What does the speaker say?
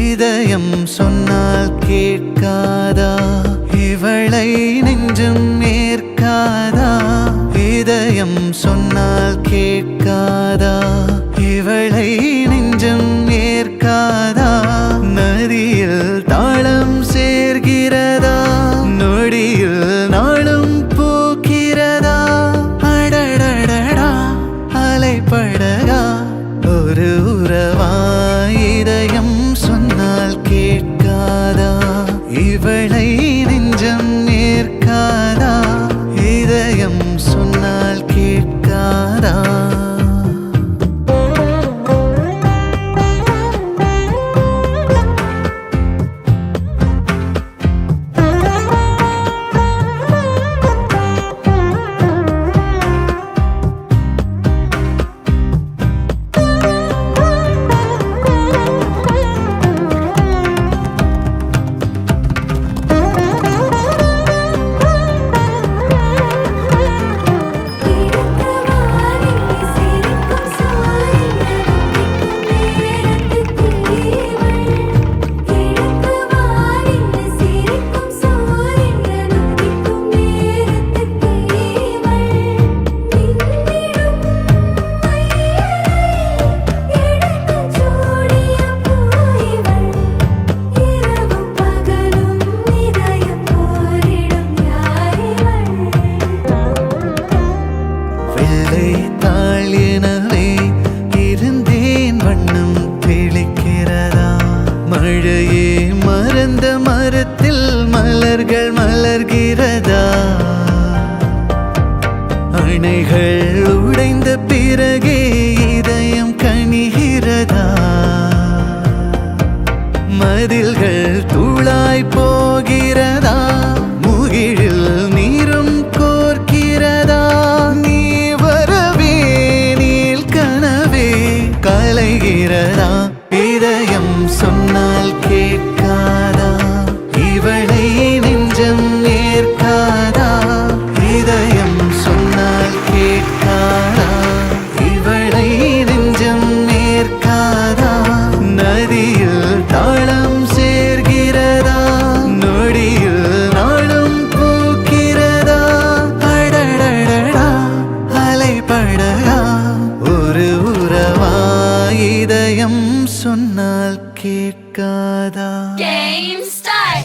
இதயம் சொன்னால் கேட்காதா, இவளை நெஞ்சம் ஏற்காதா. இதயம் சொன்னால் கேட்காதா, இவளை நெஞ்சம் ஏற்காதா. நதியில் தாளம் சேர்கிறதா, நொடியில் நாளும் பூக்கிறதா. அடடடடா அலைப்படகா ஒரு உறவா, இதயம் சொன்னால் கேட்காதா, இவளை நெஞ்சம் ஏற்காதா. இதயம் சொன்னால் கேட்காதா. தாளினவே இருந்தேன், வண்ணம் தெளிக்கிறதா. மழையே மறந்த மரத்தில் மலர்கள் மலர்கிறதா. அணைகள் உடைந்த பிறகே இதயம் கனிகிறதா. மதில்கள் தூளாய் போகிறதா, முகிழில் நீரும் கோர்க்கிறதா. நீ வரவே நீல் கனவே கலைகிறதா. இதயம் சொன்னால் கேட்காதா, இவளை நெஞ்சம் ஏற்காதா. இதயம் சொன்னால் கேட்காதா, இவளை நெஞ்சம் ஏற்காதா. நதியில் தாளம் சேர்கிறதா, நொடியில் நாளும் பூக்கிறதா. அடடடடா அலைப்படகா ஒரு உறவா, இதயம் சொன்னால் கேட்காதா. Game start.